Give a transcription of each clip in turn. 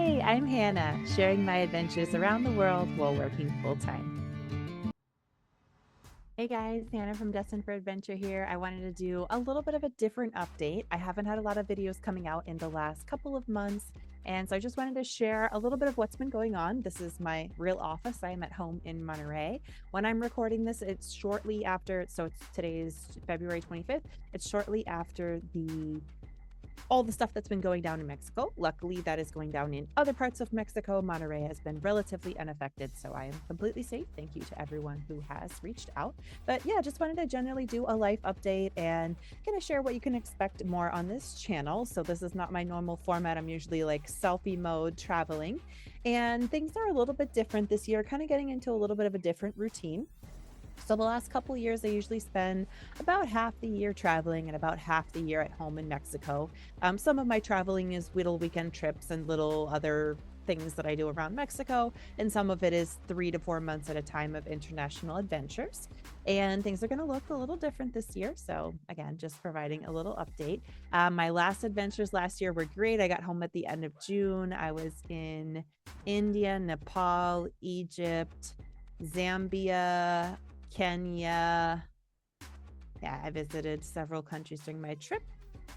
Hey, I'm Hannah, sharing my adventures around the world while working full time. Hey guys, Hannah from Destined for Adventure here. I wanted to do a little bit of a different update. I haven't had a lot of videos coming out in the last couple of months, and so I just wanted to share a little bit of what's been going on. This is my real office. I am at home in Monterey. When I'm recording this, it's shortly after, so it's today's February 25th. It's shortly after all the stuff that's been going down in Mexico. Luckily, that is going down in other parts of Mexico. Monterey has been relatively unaffected, so I am completely safe. Thank you to everyone who has reached out. But yeah, just wanted to generally do a life update and kind of share what you can expect more on this channel. So this is not my normal format. I'm usually like selfie mode traveling, and things are a little bit different this year, kind of getting into a little bit of a different routine. So the last couple of years, I usually spend about half the year traveling and about half the year at home in Mexico. Some of my traveling is little weekend trips and little other things that I do around Mexico, and some of it is 3 to 4 months at a time of international adventures. And things are going to look a little different this year. So again, just providing a little update. My last adventures last year were great. I got home at the end of June. I was in India, Nepal, Egypt, Zambia, Kenya. Yeah, I visited several countries during my trip.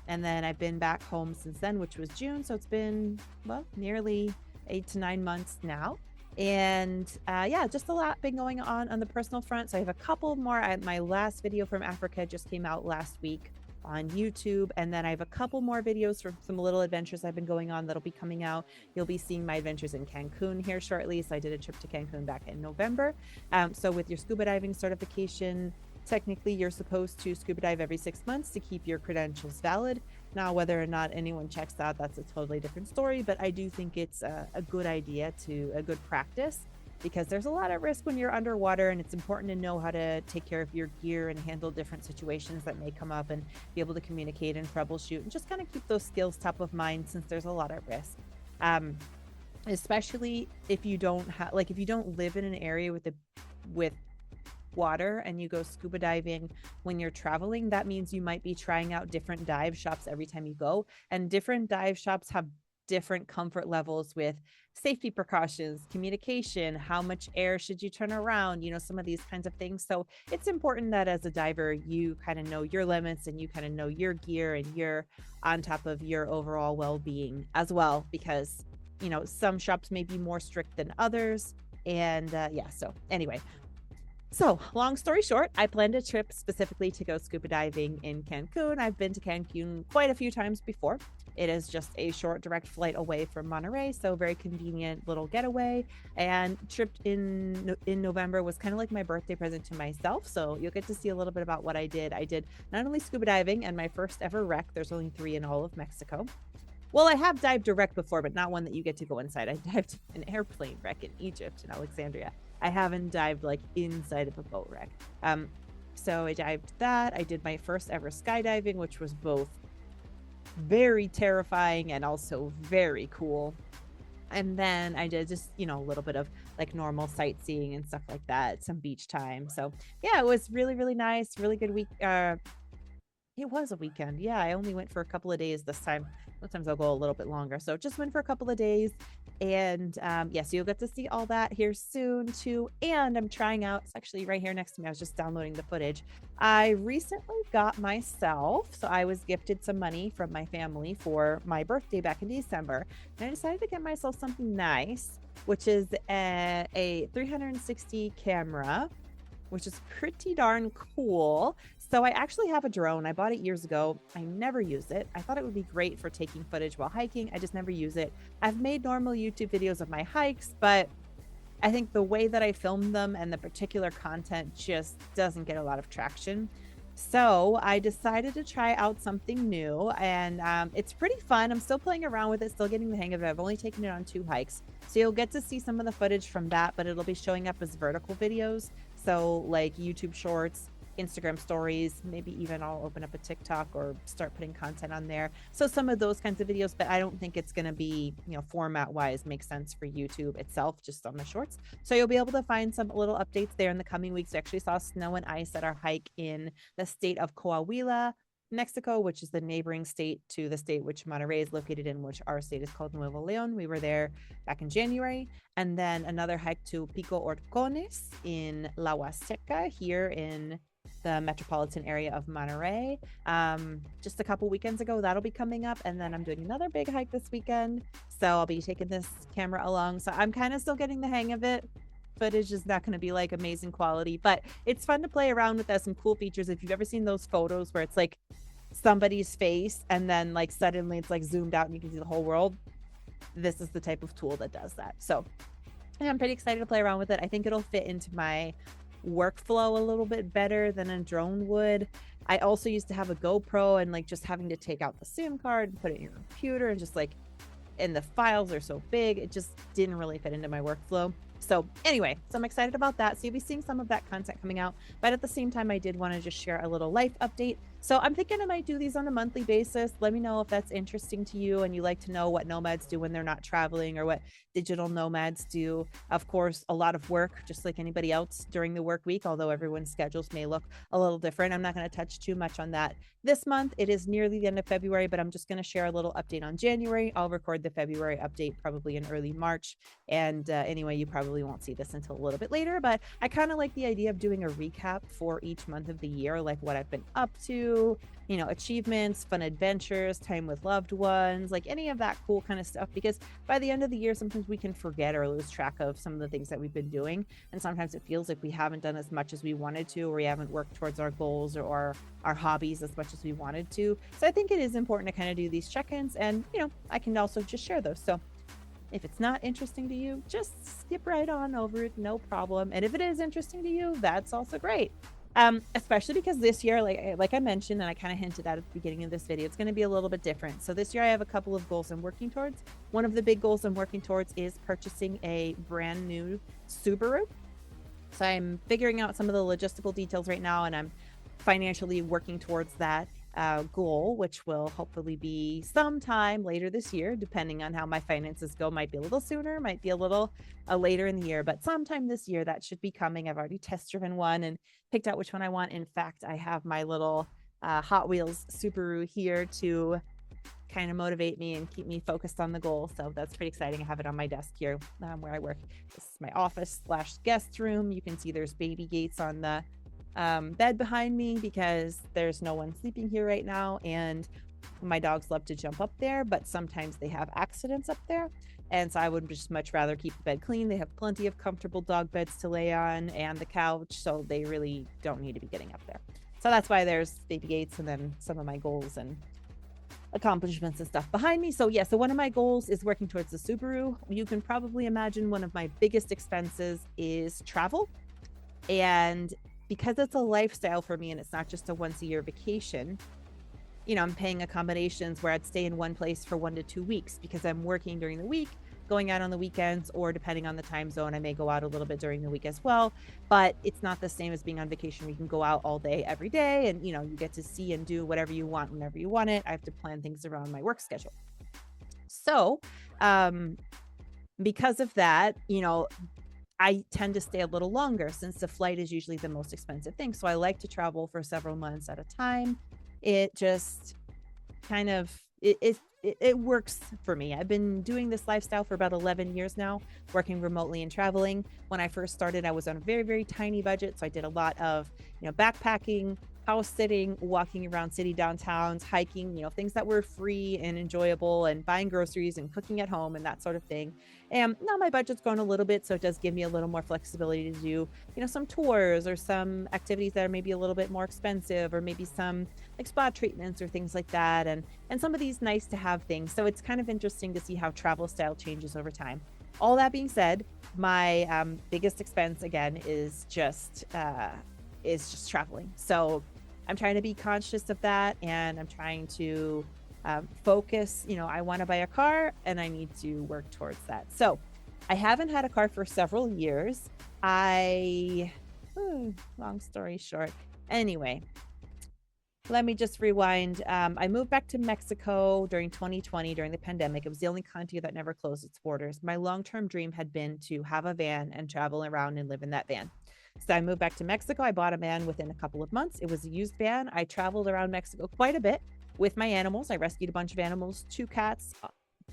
And then I've been back home since then, which was June. So it's been, well, nearly 8 to 9 months now. And yeah, just a lot been going on the personal front. So I have a couple more. My last video from Africa just came out last week on YouTube. And then I have a couple more videos from some little adventures I've been going on that'll be coming out. You'll be seeing my adventures in Cancun here shortly. So I did a trip to Cancun back in November. So with your scuba diving certification, technically you're supposed to scuba dive every 6 months to keep your credentials valid. Now, whether or not anyone checks that, that's a totally different story. But I do think it's a good idea, a good practice, because there's a lot of risk when you're underwater, and it's important to know how to take care of your gear and handle different situations that may come up and be able to communicate and troubleshoot and just kind of keep those skills top of mind, since there's a lot of risk. Especially if you don't have, like, if you don't live in an area with water and you go scuba diving when you're traveling, that means you might be trying out different dive shops every time you go, and different dive shops have different comfort levels with safety precautions, communication, how much air should you turn around, some of these kinds of things. So it's important that as a diver, you kind of know your limits and you kind of know your gear and you're on top of your overall well-being as well, because some shops may be more strict than others. And yeah, so anyway, so long story short, I planned a trip specifically to go scuba diving in Cancun. I've been to Cancun quite a few times before. It is just a short direct flight away from Monterey, so very convenient little getaway. And trip in November was kind of like my birthday present to myself. So you'll get to see a little bit about what I did. I did not only scuba diving and my first ever wreck. There's only 3 in all of Mexico. Well, I have dived a wreck before, but not one that you get to go inside. I dived an airplane wreck in Egypt, in Alexandria. I haven't dived like inside of a boat wreck. So I dived that. I did my first ever skydiving, which was both very terrifying and also very cool. And then I did just, a little bit of like normal sightseeing and stuff like that, some beach time. So yeah, it was really, really nice. Really good week. It was a weekend. Yeah, I only went for a couple of days this time. Sometimes I'll go a little bit longer. So just went for a couple of days. And yes, you'll get to see all that here soon too. And I'm trying out, it's actually right here next to me. I was just downloading the footage. I recently got myself, so I was gifted some money from my family for my birthday back in December. And I decided to get myself something nice, which is a 360 camera, which is pretty darn cool. So I actually have a drone. I bought it years ago. I never use it. I thought it would be great for taking footage while hiking. I just never use it. I've made normal YouTube videos of my hikes, but I think the way that I film them and the particular content just doesn't get a lot of traction. So I decided to try out something new, and it's pretty fun. I'm still playing around with it, still getting the hang of it. I've only taken it on 2 hikes. So you'll get to see some of the footage from that, but it'll be showing up as vertical videos. So like YouTube shorts, Instagram stories, maybe even I'll open up a TikTok or start putting content on there. So some of those kinds of videos, but I don't think it's going to be, format wise, make sense for YouTube itself, just on the shorts. So you'll be able to find some little updates there in the coming weeks. I actually saw snow and ice at our hike in the state of Coahuila. Mexico, which is the neighboring state to the state which Monterrey is located in, which our state is called Nuevo Leon. We were there back in January. And then another hike to Pico Orcones in La Huasteca here in the metropolitan area of Monterrey. Just a couple weekends ago, that'll be coming up. And then I'm doing another big hike this weekend. So I'll be taking this camera along. So I'm kind of still getting the hang of it. Footage is not going to be like amazing quality, but it's fun to play around with. That some cool features. If you've ever seen those photos where it's like somebody's face and then like suddenly it's like zoomed out and you can see the whole world, this is the type of tool that does that. So yeah, I'm pretty excited to play around with it. I think it'll fit into my workflow a little bit better than a drone would. I also used to have a GoPro, and like just having to take out the SIM card and put it in your computer, and just like, and the files are so big, it just didn't really fit into my workflow. So anyway, so I'm excited about that. So you'll be seeing some of that content coming out, but at the same time, I did want to just share a little life update. So I'm thinking I might do these on a monthly basis. Let me know if that's interesting to you and you like to know what nomads do when they're not traveling, or what digital nomads do. Of course, a lot of work, just like anybody else during the work week, although everyone's schedules may look a little different. I'm not going to touch too much on that this month. It is nearly the end of February, but I'm just going to share a little update on January. I'll record the February update probably in early March. And anyway, you probably won't see this until a little bit later, but I kind of like the idea of doing a recap for each month of the year, like what I've been up to, you know, achievements, fun adventures, time with loved ones, like any of that cool kind of stuff. Because by the end of the year, sometimes we can forget or lose track of some of the things that we've been doing. And sometimes it feels like we haven't done as much as we wanted to, or we haven't worked towards our goals or our hobbies as much as we wanted to. So I think it is important to kind of do these check-ins, and, you know, I can also just share those. So if it's not interesting to you, just skip right on over it, no problem. And if it is interesting to you, that's also great. Especially because this year, like I mentioned, and I kind of hinted at the beginning of this video, it's going to be a little bit different. So this year I have a couple of goals I'm working towards. One of the big goals I'm working towards is purchasing a brand new Subaru. So I'm figuring out some of the logistical details right now, and I'm financially working towards that goal, which will hopefully be sometime later this year, depending on how my finances go. Might be a little sooner, might be a little later in the year, but sometime this year that should be coming. I've already test driven one and picked out which one I want. In fact, I have my little Hot Wheels Subaru here to kind of motivate me and keep me focused on the goal. So that's pretty exciting. I have it on my desk here where I work. This is my office / guest room. You can see there's baby gates on the bed behind me because there's no one sleeping here right now, and my dogs love to jump up there, but sometimes they have accidents up there, and so I would just much rather keep the bed clean. They have plenty of comfortable dog beds to lay on and the couch, so they really don't need to be getting up there. So that's why there's baby gates, and then some of my goals and accomplishments and stuff behind me. So yeah, so one of my goals is working towards the Subaru. You can probably imagine one of my biggest expenses is travel, and because it's a lifestyle for me and it's not just a once a year vacation, you know, I'm paying accommodations where I'd stay in one place for 1 to 2 weeks because I'm working during the week, going out on the weekends, or depending on the time zone, I may go out a little bit during the week as well. But it's not the same as being on vacation where you can go out all day, every day, and, you know, you get to see and do whatever you want whenever you want it. I have to plan things around my work schedule. So, because of that, you know, I tend to stay a little longer since the flight is usually the most expensive thing. So I like to travel for several months at a time. It just kind of, it works for me. I've been doing this lifestyle for about 11 years now, working remotely and traveling. When I first started, I was on a very, very tiny budget. So I did a lot of, you know, backpacking, house sitting, walking around city downtowns, hiking, you know, things that were free and enjoyable, and buying groceries and cooking at home and that sort of thing. And now my budget's grown a little bit, so it does give me a little more flexibility to do, you know, some tours or some activities that are maybe a little bit more expensive, or maybe some like spa treatments or things like that, and some of these nice to have things. So it's kind of interesting to see how travel style changes over time. All that being said, my biggest expense again is just traveling. So I'm trying to be conscious of that, and I'm trying to focus. You know, I want to buy a car and I need to work towards that. So I haven't had a car for several years. Long story short. Anyway, let me just rewind. I moved back to Mexico during 2020, during the pandemic. It was the only country that never closed its borders. My long-term dream had been to have a van and travel around and live in that van. So I moved back to Mexico. I bought a van within a couple of months. It was a used van. I traveled around Mexico quite a bit with my animals. I rescued a bunch of animals, 2 cats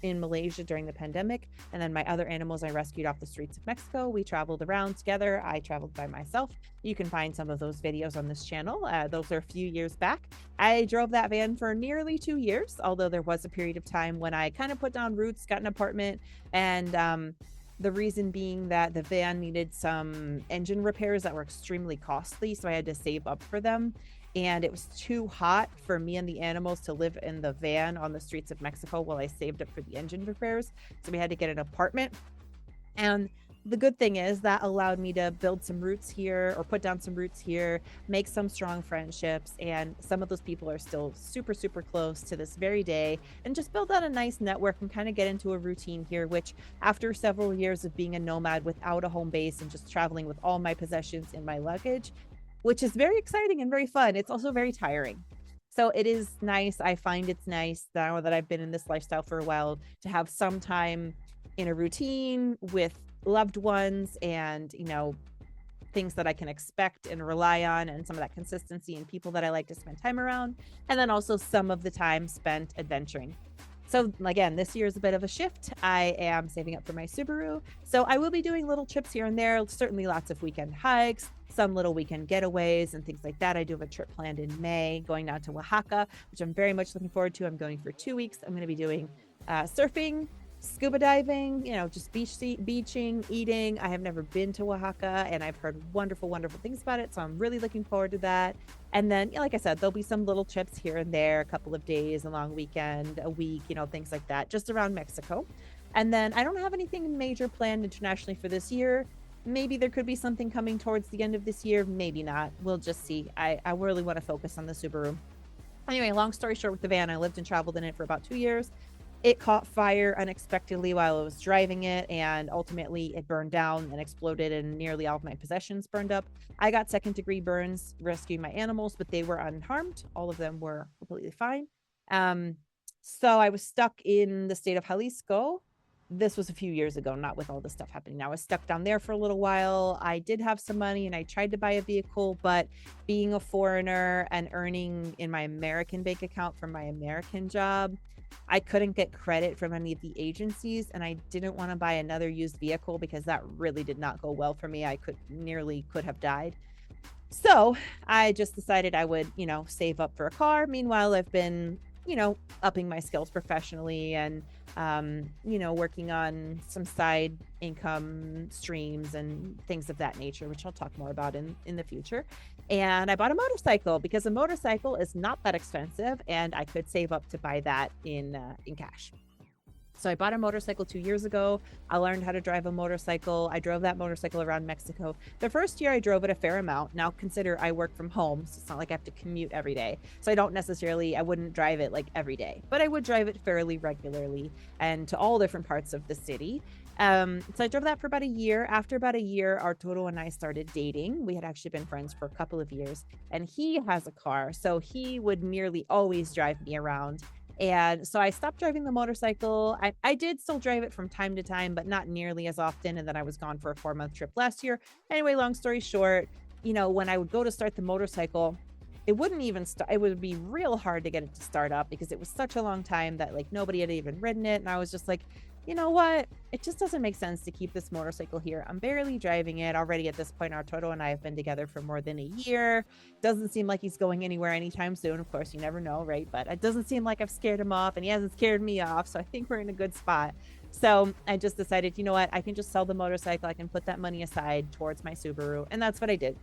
in Malaysia during the pandemic. And then my other animals I rescued off the streets of Mexico. We traveled around together. I traveled by myself. You can find some of those videos on this channel. Those are a few years back. I drove that van for nearly 2 years, although there was a period of time when I kind of put down roots, got an apartment, and the reason being that the van needed some engine repairs that were extremely costly, so I had to save up for them. And it was too hot for me and the animals to live in the van on the streets of Mexico while I saved up for the engine repairs. So we had to get an apartment. And the good thing is that allowed me to build some roots here or put down some roots here, make some strong friendships. And some of those people are still super, super close to this very day, and just build out a nice network and kind of get into a routine here, which after several years of being a nomad without a home base and just traveling with all my possessions in my luggage, which is very exciting and very fun, it's also very tiring. So it is nice. I find it's nice now that I've been in this lifestyle for a while to have some time in a routine with loved ones and, things that I can expect and rely on, and some of that consistency and people that I like to spend time around. And then also some of the time spent adventuring. So again, this year is a bit of a shift. I am saving up for my Subaru. So I will be doing little trips here and there, certainly lots of weekend hikes, some little weekend getaways and things like that. I do have a trip planned in May going down to Oaxaca, which I'm very much looking forward to. I'm going for 2 weeks. I'm going to be doing surfing, scuba diving, just beaching, eating. I have never been to Oaxaca, and I've heard wonderful, wonderful things about it. So I'm really looking forward to that. And then, like I said, there'll be some little trips here and there, a couple of days, a long weekend, a week, things like that, just around Mexico. And then I don't have anything major planned internationally for this year. Maybe there could be something coming towards the end of this year. Maybe not. We'll just see. I really want to focus on the Subaru. Anyway, long story short, with the van, I lived and traveled in it for about 2 years. It caught fire unexpectedly while I was driving it, and ultimately it burned down and exploded, and nearly all of my possessions burned up. I got second-degree burns rescuing my animals, but they were unharmed. All of them were completely fine. So I was stuck in the state of Jalisco. This was a few years ago, not with all this stuff happening now. I was stuck down there for a little while. I did have some money and I tried to buy a vehicle, but being a foreigner and earning in my American bank account from my American job, I couldn't get credit from any of the agencies, and I didn't want to buy another used vehicle because that really did not go well for me. I could have died. So I just decided I would, save up for a car. Meanwhile, I've been, upping my skills professionally and, working on some side income streams and things of that nature, which I'll talk more about in the future. And I bought a motorcycle because a motorcycle is not that expensive, and I could save up to buy that in cash. So I bought a motorcycle 2 years ago. I learned how to drive a motorcycle. I drove that motorcycle around Mexico. The first year I drove it a fair amount. Now consider I work from home, so it's not like I have to commute every day. So I wouldn't drive it like every day, but I would drive it fairly regularly and to all different parts of the city. So I drove that for about a year. After about a year, Arturo and I started dating. We had actually been friends for a couple of years, and he has a car, so he would nearly always drive me around. And so I stopped driving the motorcycle. I did still drive it from time to time, but not nearly as often. And then I was gone for a 4-month trip last year. Anyway, long story short, when I would go to start the motorcycle, it wouldn't even start. It would be real hard to get it to start up because it was such a long time that nobody had even ridden it. And I was just like, you know what? It just doesn't make sense to keep this motorcycle here. I'm barely driving it already at this point. Arturo and I have been together for more than a year. Doesn't seem like he's going anywhere anytime soon. Of course, you never know, right? But it doesn't seem like I've scared him off, and he hasn't scared me off. So I think we're in a good spot. So I just decided, you know what? I can just sell the motorcycle. I can put that money aside towards my Subaru. And that's what I did.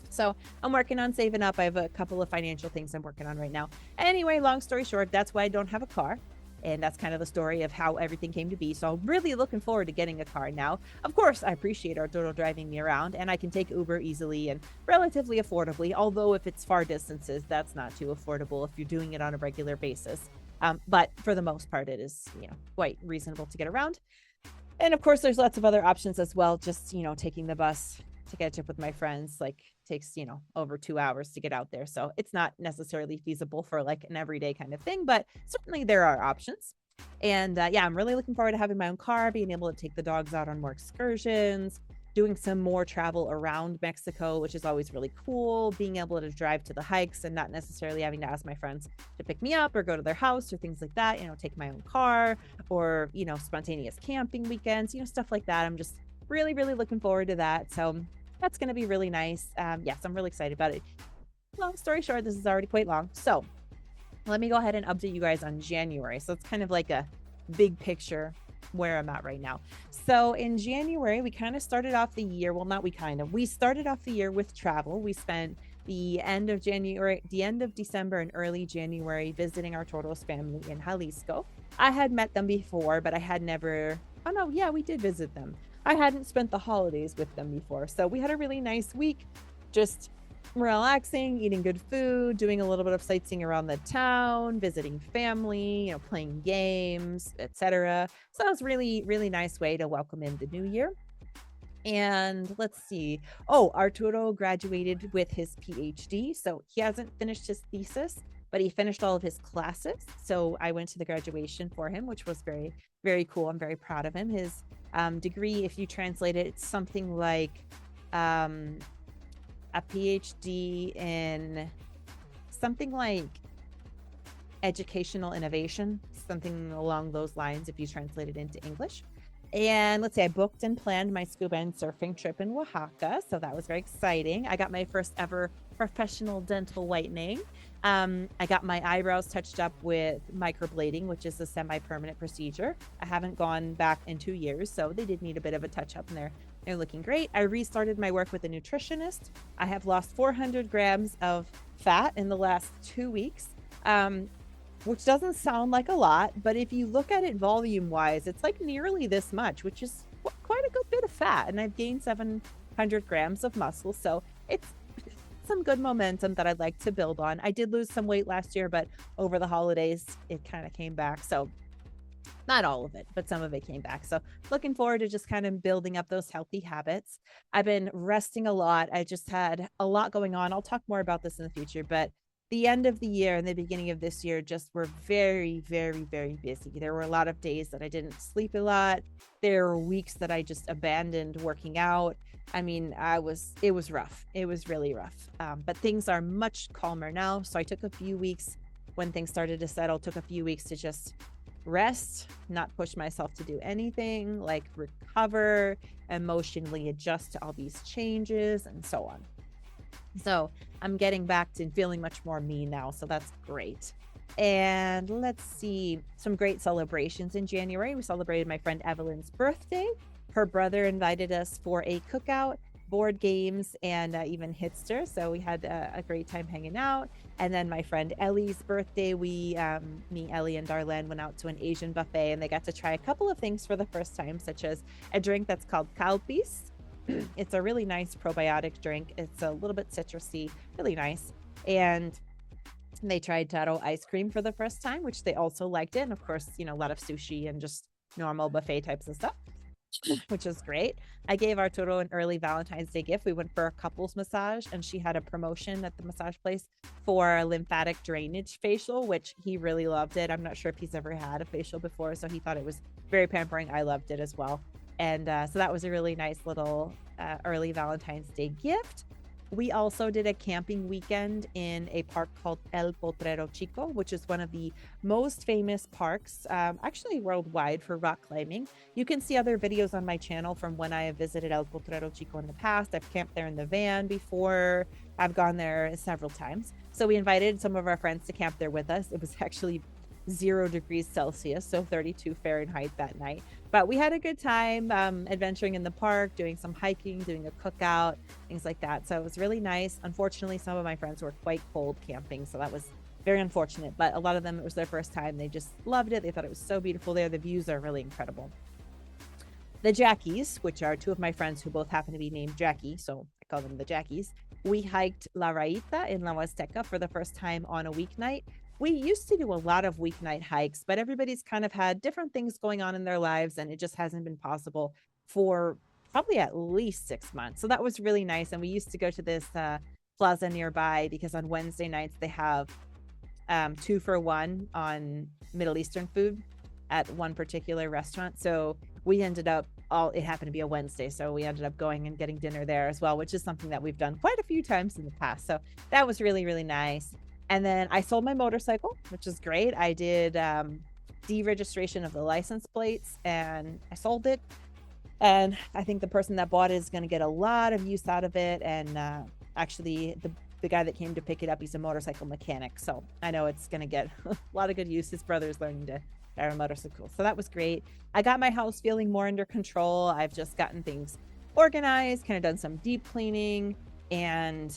So I'm working on saving up. I have a couple of financial things I'm working on right now. Anyway, long story short, that's why I don't have a car. And that's kind of the story of how everything came to be. So I'm really looking forward to getting a car now. Of course, I appreciate Arturo driving me around, and I can take Uber easily and relatively affordably. Although if it's far distances, that's not too affordable if you're doing it on a regular basis. But for the most part, it is, quite reasonable to get around. And of course, there's lots of other options as well. Just, taking the bus to catch up with my friends, takes, over 2 hours to get out there. So it's not necessarily feasible for an everyday kind of thing, but certainly there are options. And I'm really looking forward to having my own car, being able to take the dogs out on more excursions, doing some more travel around Mexico, which is always really cool. Being able to drive to the hikes and not necessarily having to ask my friends to pick me up or go to their house or things like that, take my own car or, spontaneous camping weekends, stuff like that. I'm just really, really looking forward to that. So that's going to be really nice. Yes, I'm really excited about it. Long story short, this is already quite long. So let me go ahead and update you guys on January. So it's kind of like a big picture where I'm at right now. So in January, we kind of started off the year. Well, not we kind of. We started off the year with travel. We spent the end of January, the end of December and early January visiting our Toros family in Jalisco. I had met them before, but I had never. Oh no, yeah, we did visit them. I hadn't spent the holidays with them before. So we had a really nice week, just relaxing, eating good food, doing a little bit of sightseeing around the town, visiting family, playing games, etc. So that was really, really nice way to welcome in the new year. And let's see. Oh, Arturo graduated with his PhD. So he hasn't finished his thesis, but he finished all of his classes. So I went to the graduation for him, which was very, very cool. I'm very proud of him. His degree, if you translate it, it's something like a PhD in something like educational innovation, something along those lines, if you translate it into English. And let's say I booked and planned my scuba and surfing trip in Oaxaca. So that was very exciting. I got my first ever professional dental whitening. I got my eyebrows touched up with microblading, which is a semi-permanent procedure. I haven't gone back in 2 years, so they did need a bit of a touch-up, and they're looking great. I restarted my work with a nutritionist. I have lost 400 grams of fat in the last 2 weeks, which doesn't sound like a lot, but if you look at it volume-wise, it's like nearly this much, which is quite a good bit of fat, and I've gained 700 grams of muscle, so it's some good momentum that I'd like to build on. I did lose some weight last year, but over the holidays, it kind of came back. So not all of it, but some of it came back. So looking forward to just kind of building up those healthy habits. I've been resting a lot. I just had a lot going on. I'll talk more about this in the future, but the end of the year and the beginning of this year just were very, very, very busy. There were a lot of days that I didn't sleep a lot. There were weeks that I just abandoned working out. I mean, it was rough. It was really rough. But things are much calmer now. So I took a few weeks when things started to settle, took a few weeks to just rest, not push myself to do anything, like recover, emotionally adjust to all these changes and so on. So I'm getting back to feeling much more me now. So that's great. And let's see, some great celebrations in January. We celebrated my friend Evelyn's birthday. Her brother invited us for a cookout, board games, and even Hitster. So we had a great time hanging out. And then my friend Ellie's birthday, me, Ellie, and Darlene went out to an Asian buffet, and they got to try a couple of things for the first time, such as a drink that's called Calpis. It's a really nice probiotic drink. It's a little bit citrusy, really nice. And they tried taro ice cream for the first time, which they also liked it. And of course, a lot of sushi and just normal buffet types of stuff, which is great. I gave Arturo an early Valentine's Day gift. We went for a couples massage, and she had a promotion at the massage place for a lymphatic drainage facial, which he really loved it. I'm not sure if he's ever had a facial before, so he thought it was very pampering. I loved it as well. And so that was a really nice little early Valentine's Day gift. We also did a camping weekend in a park called El Potrero Chico, which is one of the most famous parks, actually worldwide, for rock climbing. You can see other videos on my channel from when I have visited El Potrero Chico in the past. I've camped there in the van before. I've gone there several times. So we invited some of our friends to camp there with us. It was actually 0 degrees Celsius, so 32 Fahrenheit that night. But we had a good time adventuring in the park, doing some hiking, doing a cookout, things like that. So it was really nice. Unfortunately, some of my friends were quite cold camping, so that was very unfortunate. But a lot of them, it was their first time. They just loved it. They thought it was so beautiful there. The views are really incredible. The Jackies, which are 2 of my friends who both happen to be named Jackie, so I call them the Jackies. We hiked La Raita in La Huasteca for the first time on a weeknight. We used to do a lot of weeknight hikes, but everybody's kind of had different things going on in their lives, and it just hasn't been possible for probably at least 6 months. So that was really nice. And we used to go to this plaza nearby because on Wednesday nights they have 2 for 1 on Middle Eastern food at one particular restaurant. So we ended up it happened to be a Wednesday. So we ended up going and getting dinner there as well, which is something that we've done quite a few times in the past. So that was really, really nice. And then I sold my motorcycle, which is great. I did deregistration of the license plates and I sold it. And I think the person that bought it is going to get a lot of use out of it. And actually, the guy that came to pick it up, he's a motorcycle mechanic. So I know it's going to get a lot of good use. His brother's learning to ride a motorcycle. So that was great. I got my house feeling more under control. I've just gotten things organized, kind of done some deep cleaning. And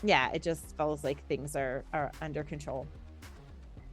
yeah, it just feels like things are under control.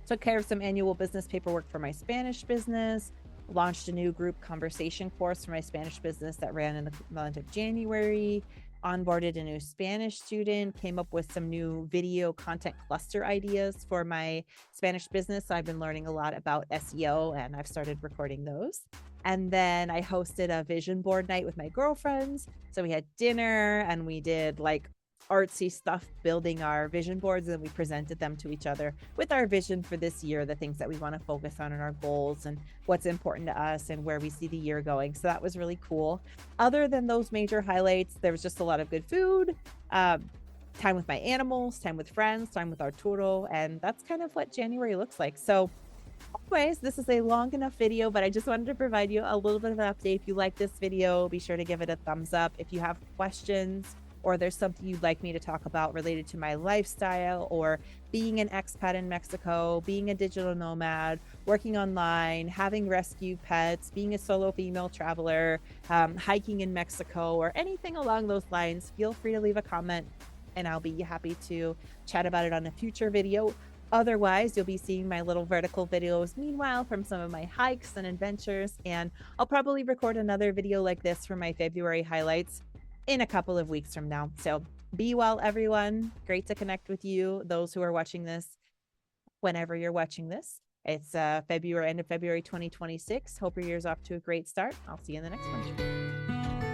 Took care of some annual business paperwork for my Spanish business, launched a new group conversation course for my Spanish business that ran in the month of January, onboarded a new Spanish student, came up with some new video content cluster ideas for my Spanish business. So I've been learning a lot about SEO and I've started recording those. And then I hosted a vision board night with my girlfriends. So we had dinner and we did like artsy stuff building our vision boards, and we presented them to each other with our vision for this year, the things that we want to focus on and our goals and what's important to us and where we see the year going. So that was really cool. Other than those major highlights, there was just a lot of good food, time with my animals, time with friends, time with Arturo, and that's kind of what January looks like. So anyways, this is a long enough video, but I just wanted to provide you a little bit of an update. If you like this video, be sure to give it a thumbs up. If you have questions or there's something you'd like me to talk about related to my lifestyle or being an expat in Mexico, being a digital nomad, working online, having rescue pets, being a solo female traveler, hiking in Mexico, or anything along those lines, feel free to leave a comment and I'll be happy to chat about it on a future video. Otherwise, you'll be seeing my little vertical videos meanwhile from some of my hikes and adventures, and I'll probably record another video like this for my February highlights in a couple of weeks from now. So be well, everyone. Great to connect with you, those who are watching this whenever you're watching this. It's end of February 2026. Hope your year's off to a great start. I'll see you in the next one.